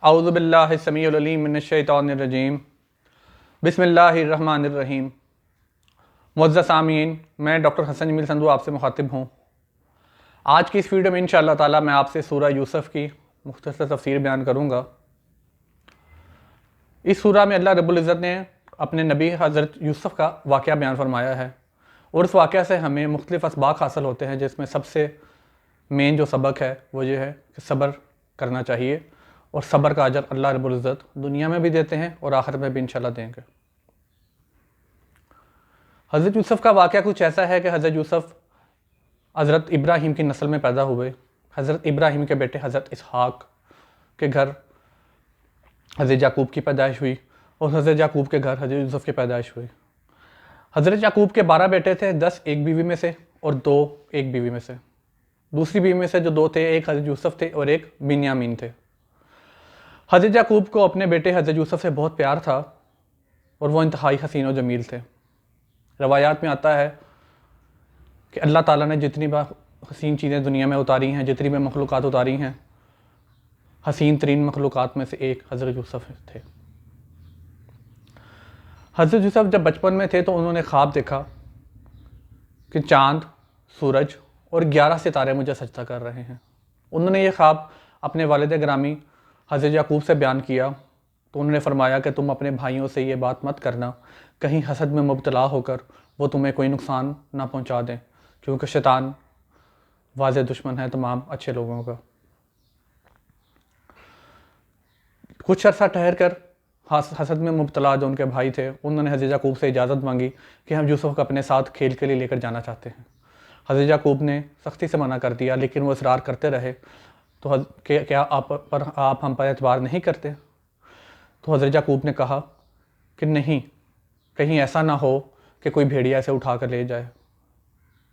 اعوذ باللہ السمیع العلیم من الشیطان الرجیم بسم اللہ الرحمن الرحیم۔ معزز سامعین، میں ڈاکٹر حسن جمیل سندھو آپ سے مخاطب ہوں۔ آج کی اس ویڈیو میں انشاءاللہ تعالی میں آپ سے سورہ یوسف کی مختصر تفسیر بیان کروں گا۔ اس سورہ میں اللہ رب العزت نے اپنے نبی حضرت یوسف کا واقعہ بیان فرمایا ہے، اور اس واقعہ سے ہمیں مختلف اسباق حاصل ہوتے ہیں، جس میں سب سے مین جو سبق ہے وہ یہ ہے کہ صبر کرنا چاہیے، اور صبر کا اجر اللہ رب العزت دنیا میں بھی دیتے ہیں اور آخرت میں بھی انشاءاللہ دیں گے۔ حضرت یوسف کا واقعہ کچھ ایسا ہے کہ حضرت یوسف حضرت ابراہیم کی نسل میں پیدا ہوئے۔ حضرت ابراہیم کے بیٹے حضرت اسحاق کے گھر حضرت یعقوب کی پیدائش ہوئی، اور حضرت یعقوب کے گھر حضرت یوسف کی پیدائش ہوئی۔ حضرت یعقوب کے 12 بیٹے تھے، 10 ایک بیوی میں سے اور 2 ایک بیوی میں سے۔ دوسری بیوی میں سے جو 2 تھے، ایک حضرت یوسف تھے اور ایک بنیامین تھے۔ حضرت یعقوب کو اپنے بیٹے حضرت یوسف سے بہت پیار تھا، اور وہ انتہائی حسین و جمیل تھے۔ روایات میں آتا ہے کہ اللہ تعالیٰ نے جتنی بھی حسین چیزیں دنیا میں اتاری ہیں، جتنی بھی مخلوقات اتاری ہیں، حسین ترین مخلوقات میں سے ایک حضرت یوسف تھے۔ حضرت یوسف جب بچپن میں تھے تو انہوں نے خواب دیکھا کہ چاند، سورج اور 11 ستارے مجھے سجدہ کر رہے ہیں۔ انہوں نے یہ خواب اپنے والد گرامی حضرت یعقوب سے بیان کیا، تو انہوں نے فرمایا کہ تم اپنے بھائیوں سے یہ بات مت کرنا، کہیں حسد میں مبتلا ہو کر وہ تمہیں کوئی نقصان نہ پہنچا دیں، کیونکہ شیطان واضح دشمن ہے تمام اچھے لوگوں کا۔ کچھ عرصہ ٹھہر کر حسد میں مبتلا جو ان کے بھائی تھے، انہوں نے حضرت یعقوب سے اجازت مانگی کہ ہم یوسف کو اپنے ساتھ کھیل کے لیے لے کر جانا چاہتے ہیں۔ حضرت یعقوب نے سختی سے منع کر دیا، لیکن وہ اصرار کرتے رہے، تو کیا آپ ہم پر اعتبار نہیں کرتے؟ تو حضرت یعقوب نے کہا کہ نہیں، کہیں ایسا نہ ہو کہ کوئی بھیڑیا اسے اٹھا کر لے جائے۔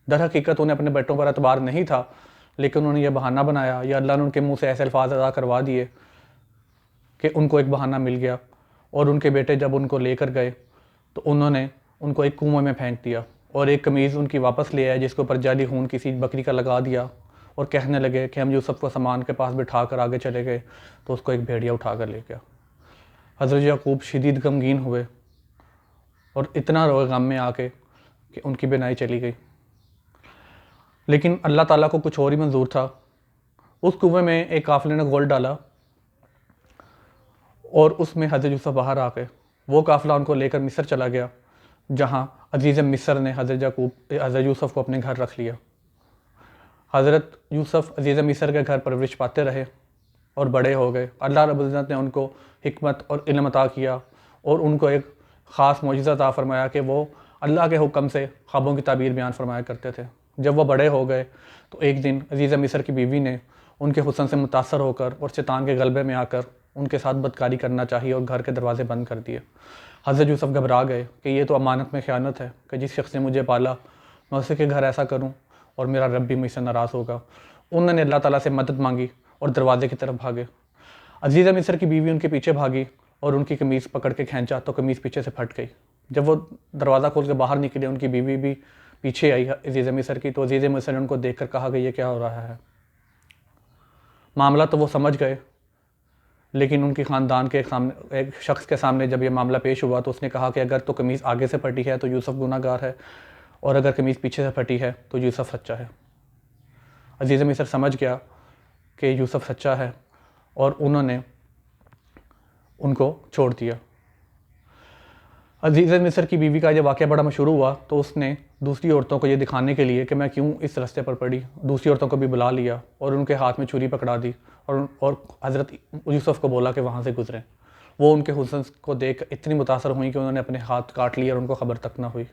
در حقیقت انہیں اپنے بیٹوں پر اعتبار نہیں تھا، لیکن انہوں نے یہ بہانہ بنایا، یا اللہ نے ان کے منہ سے ایسے الفاظ ادا کروا دیے کہ ان کو ایک بہانہ مل گیا، اور ان کے بیٹے جب ان کو لے کر گئے تو انہوں نے ان کو ایک کنویں میں پھینک دیا، اور ایک قمیض ان کی واپس لے آئے جس کے اوپر جعلی خون کسی بکری کا لگا دیا، اور کہنے لگے کہ ہم یوسف کو سامان کے پاس بٹھا کر آگے چلے گئے تو اس کو ایک بھیڑیا اٹھا کر لے گیا۔ حضرت یعقوب شدید غمگین ہوئے، اور اتنا روئے غم میں آ کے کہ ان کی بینائی چلی گئی۔ لیکن اللہ تعالیٰ کو کچھ اور ہی منظور تھا۔ اس کنویں میں ایک قافلے نے گول ڈالا، اور اس میں حضرت یوسف باہر آ گئے۔ وہ قافلہ ان کو لے کر مصر چلا گیا، جہاں عزیز مصر نے حضرت یوسف کو اپنے گھر رکھ لیا۔ حضرت یوسف عزیز مصر کے گھر پرورش پاتے رہے اور بڑے ہو گئے۔ اللہ رب العزت نے ان کو حکمت اور علم عطا کیا، اور ان کو ایک خاص معجزہ عطا فرمایا کہ وہ اللہ کے حکم سے خوابوں کی تعبیر بیان فرمایا کرتے تھے۔ جب وہ بڑے ہو گئے تو ایک دن عزیز مصر کی بیوی نے ان کے حسن سے متاثر ہو کر اور شیطان کے غلبے میں آ کر ان کے ساتھ بدکاری کرنا چاہیے اور گھر کے دروازے بند کر دیے۔ حضرت یوسف گھبرا گئے کہ یہ تو امانت میں خیانت ہے کہ جس شخص نے مجھے پالا میں اسی کے گھر ایسا کروں اور میرا رب بھی مجھ سے ناراض ہوگا۔ انہوں نے اللہ تعالیٰ سے مدد مانگی اور دروازے کی طرف بھاگے۔ عزیز مصر کی بیوی ان کے پیچھے بھاگی اور ان کی قمیض پکڑ کے کھینچا تو قمیض پیچھے سے پھٹ گئی۔ جب وہ دروازہ کھول کے باہر نکلے، ان کی بیوی بھی پیچھے آئی عزیز مصر کی، تو عزیز مصر نے ان کو دیکھ کر کہا کہ یہ کیا ہو رہا ہے۔ معاملہ تو وہ سمجھ گئے، لیکن ان کی خاندان کے ایک شخص کے سامنے جب یہ معاملہ پیش ہوا تو اس نے کہا کہ اگر تو قمیض آگے سے پھٹی ہے تو یوسف گناہ گار ہے، اور اگر قمیض پیچھے سے پھٹی ہے تو یوسف سچا ہے۔ عزیز مصر سمجھ گیا کہ یوسف سچا ہے، اور انہوں نے ان کو چھوڑ دیا۔ عزیز مصر کی بیوی کا یہ واقعہ بڑا مشہور ہوا، تو اس نے دوسری عورتوں کو یہ دکھانے کے لیے کہ میں کیوں اس راستے پر پڑی، دوسری عورتوں کو بھی بلا لیا اور ان کے ہاتھ میں چھری پکڑا دی، اور حضرت یوسف کو بولا کہ وہاں سے گزریں۔ وہ ان کے حسن کو دیکھ کر اتنی متاثر ہوئیں کہ انہوں نے اپنے ہاتھ کاٹ لیے اور ان کو خبر تک نہ ہوئی۔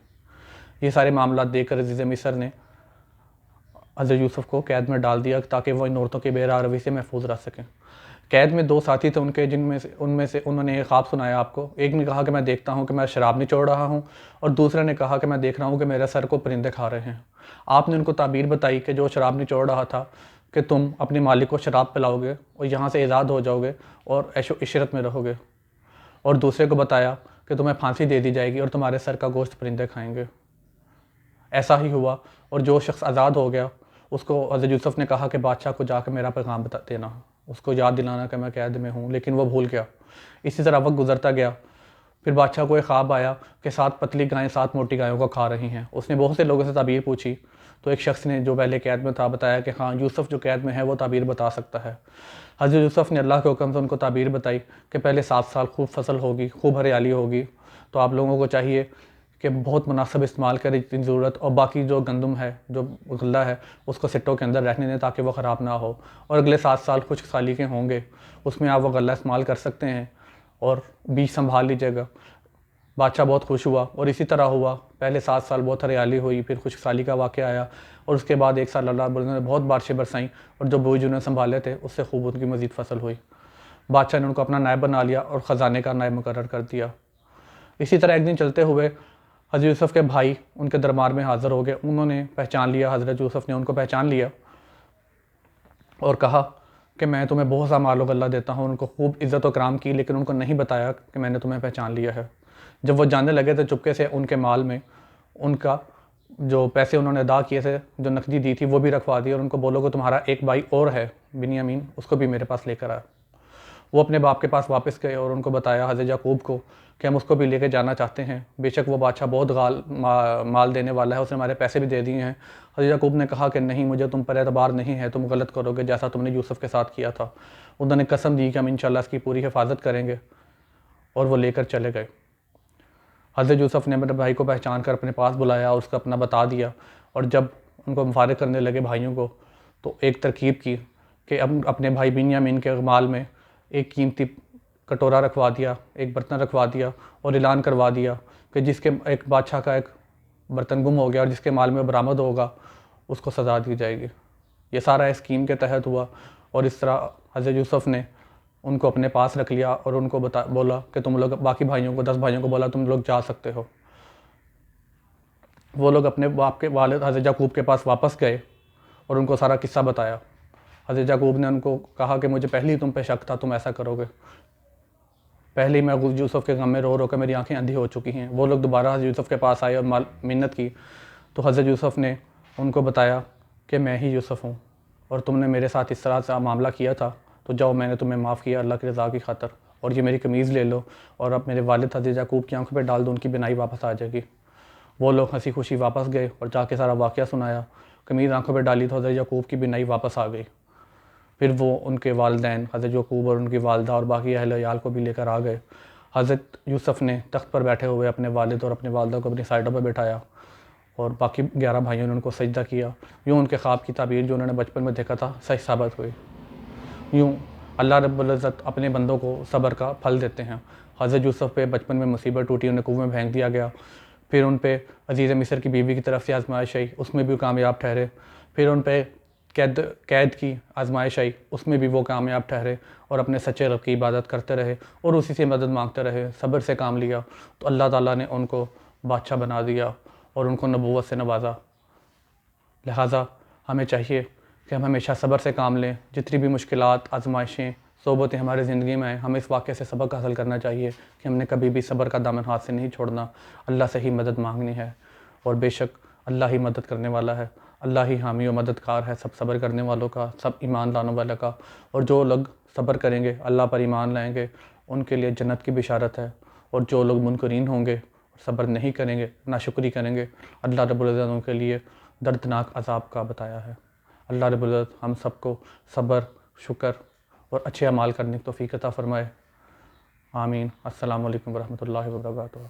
یہ سارے معاملات دیکھ کر عزیز مصر نے حضرت یوسف کو قید میں ڈال دیا تاکہ وہ ان عورتوں کی بے روی سے محفوظ رہ سکیں۔ قید میں 2 ساتھی تھے ان کے، ان میں سے انہوں نے ایک خواب سنایا آپ کو۔ ایک نے کہا کہ میں دیکھتا ہوں کہ میں شراب نچوڑ رہا ہوں، اور دوسرے نے کہا کہ میں دیکھ رہا ہوں کہ میرے سر کو پرندے کھا رہے ہیں۔ آپ نے ان کو تعبیر بتائی کہ جو شراب نچوڑ رہا تھا کہ تم اپنے مالک کو شراب پلاؤ گے اور یہاں سے آزاد ہو جاؤ گے اور عیش و عشرت میں رہو گے، اور دوسرے کو بتایا کہ تمہیں پھانسی دے دی جائے گی اور تمہارے سر کا گوشت پرندے کھائیں گے۔ ایسا ہی ہوا، اور جو شخص آزاد ہو گیا اس کو حضرت یوسف نے کہا کہ بادشاہ کو جا کے میرا پیغام بتا دینا۔ اس کو یاد دلانا کہ میں قید میں ہوں، لیکن وہ بھول گیا۔ اسی طرح وقت گزرتا گیا۔ پھر بادشاہ کو ایک خواب آیا کہ 7 پتلی گائیں 7 موٹی گایوں کو کھا رہی ہیں۔ اس نے بہت سے لوگوں سے تعبیر پوچھی تو ایک شخص نے جو پہلے قید میں تھا بتایا کہ ہاں، یوسف جو قید میں ہے وہ تعبیر بتا سکتا ہے۔ حضرت یوسف نے اللہ کے حکم سے ان کو تعبیر بتائی کہ پہلے 7 سال خوب فصل ہوگی، خوب ہریالی ہوگی، تو آپ لوگوں کو چاہیے کہ بہت مناسب استعمال کریں جتنی ضرورت، اور باقی جو گندم ہے، جو غلہ ہے، اس کو سٹوں کے اندر رہنے دیں تاکہ وہ خراب نہ ہو، اور اگلے 7 سال خشک سالی کے ہوں گے، اس میں آپ وہ غلہ استعمال کر سکتے ہیں اور بیج سنبھال لیجیے گا۔ بادشاہ بہت خوش ہوا، اور اسی طرح ہوا۔ پہلے 7 سال بہت ہریالی ہوئی، پھر خشک سالی کا واقعہ آیا، اور اس کے بعد 1 سال اللہ رب العزت نے بہت بارشیں برسائیں، اور جو بوجھ انہوں نے سنبھالے تھے اس سے خوب ان کی مزید فصل ہوئی۔ بادشاہ نے ان کو اپنا نائب بنا لیا اور خزانے کا نائب مقرر کر دیا۔ اسی طرح ایک دن چلتے ہوئے حضرت یوسف کے بھائی ان کے دربار میں حاضر ہو گئے۔ انہوں نے پہچان لیا، حضرت یوسف نے ان کو پہچان لیا اور کہا کہ میں تمہیں بہت سا مال و غلہ دیتا ہوں۔ ان کو خوب عزت و کرام کی، لیکن ان کو نہیں بتایا کہ میں نے تمہیں پہچان لیا ہے۔ جب وہ جانے لگے تو چپکے سے ان کے مال میں ان کا جو پیسے انہوں نے ادا کیے تھے، جو نقدی دی تھی، وہ بھی رکھوا دی، اور ان کو بولو کہ تمہارا ایک بھائی اور ہے بنیامین، اس کو بھی میرے پاس لے کر آیا۔ وہ اپنے باپ کے پاس واپس گئے اور ان کو بتایا حضرت یعقوب کو کہ ہم اس کو بھی لے کے جانا چاہتے ہیں، بے شک وہ بادشاہ بہت مال دینے والا ہے، اس نے ہمارے پیسے بھی دے دیے ہیں۔ حضرت یعقوب نے کہا کہ نہیں، مجھے تم پر اعتبار نہیں ہے، تم غلط کرو گے جیسا تم نے یوسف کے ساتھ کیا تھا۔ انہوں نے قسم دی کہ ہم انشاءاللہ اس کی پوری حفاظت کریں گے، اور وہ لے کر چلے گئے۔ حضرت یوسف نے اپنے بھائی کو پہچان کر اپنے پاس بلایا، اس کو اپنا بتا دیا، اور جب ان کو فارغ کرنے لگے بھائیوں کو، تو ایک ترکیب کی کہ اب اپنے بھائی بنیامین کے مال میں ایک قیمتی کٹورا رکھوا دیا، ایک برتن رکھوا دیا، اور اعلان کروا دیا کہ جس کے ایک بادشاہ کا ایک برتن گم ہو گیا اور جس کے مال میں برآمد ہوگا اس کو سزا دی جائے گی۔ یہ سارا اسکیم کے تحت ہوا، اور اس طرح حضرت یوسف نے ان کو اپنے پاس رکھ لیا اور ان کو بولا کہ تم لوگ باقی بھائیوں کو 10 بھائیوں کو بولا تم لوگ جا سکتے ہو۔ وہ لوگ اپنے باپ کے والد حضرت یعقوب کے پاس واپس گئے اور ان کو سارا قصہ بتایا۔ حضرت یعقوب نے ان کو کہا کہ مجھے پہلے ہی تم پہ شک تھا، تم ایسا کرو گے، پہلے ہی میں یوسف کے غم میں رو رو کے میری آنکھیں اندھی ہو چکی ہیں۔ وہ لوگ دوبارہ حضرت یوسف کے پاس آئے اور منت کی، تو حضرت یوسف نے ان کو بتایا کہ میں ہی یوسف ہوں، اور تم نے میرے ساتھ اس طرح سے معاملہ کیا تھا، تو جاؤ، میں نے تمہیں معاف کیا اللہ کی رضا کی خاطر، اور یہ میری قمیض لے لو اور اب میرے والد حضرت یعقوب کی آنکھوں پہ ڈال دو، ان کی بینائی واپس آ جائے گی۔ وہ لوگ ہنسی خوشی واپس گئے اور جا کے سارا واقعہ سنایا۔ قمیض آنکھوں پہ ڈالی تو حضرت یعقوب کی بینائی واپس آ گئی۔ پھر وہ ان کے والدین حضرت یعقوب اور ان کی والدہ اور باقی اہل عیال کو بھی لے کر آ گئے۔ حضرت یوسف نے تخت پر بیٹھے ہوئے اپنے والد اور اپنے والدہ کو اپنی سائڈوں پہ بٹھایا، اور باقی 11 بھائیوں نے ان کو سجدہ کیا۔ یوں ان کے خواب کی تعبیر جو انہوں نے بچپن میں دیکھا تھا صحیح ثابت ہوئی۔ یوں اللہ رب العزت اپنے بندوں کو صبر کا پھل دیتے ہیں۔ حضرت یوسف پہ بچپن میں مصیبت ٹوٹی، انہیں کنویں میں پھینک دیا گیا۔ پھر ان پہ عزیز مصر کی بیوی کی طرف سے آزمائش آئی، اس میں بھی کامیاب ٹھہرے۔ پھر ان پہ قید کی آزمائش آئی، اس میں بھی وہ کامیاب ٹھہرے اور اپنے سچے رب کی عبادت کرتے رہے اور اسی سے مدد مانگتے رہے، صبر سے کام لیا، تو اللہ تعالیٰ نے ان کو بادشاہ بنا دیا اور ان کو نبوت سے نوازا۔ لہٰذا ہمیں چاہیے کہ ہم ہمیشہ صبر سے کام لیں، جتنی بھی مشکلات، آزمائشیں، صعوبتیں ہمارے زندگی میں آئیں، ہمیں اس واقعے سے سبق حاصل کرنا چاہیے کہ ہم نے کبھی بھی صبر کا دامن ہاتھ سے نہیں چھوڑنا، اللہ سے ہی مدد مانگنی ہے، اور بے شک اللہ ہی مدد کرنے والا ہے، اللہ ہی حامی و مددگار ہے سب صبر کرنے والوں کا، سب ایمان لانے والوں کا۔ اور جو لوگ صبر کریں گے، اللہ پر ایمان لائیں گے، ان کے لیے جنت کی بشارت ہے، اور جو لوگ منکرین ہوں گے، صبر نہیں کریں گے، ناشکری کریں گے، اللہ رب العزت ان کے لیے دردناک عذاب کا بتایا ہے۔ اللہ رب العزت ہم سب کو صبر، شکر اور اچھے اعمال کرنے کی توفیق عطا فرمائے۔ آمین۔ السلام علیکم ورحمۃ اللہ وبرکاتہ۔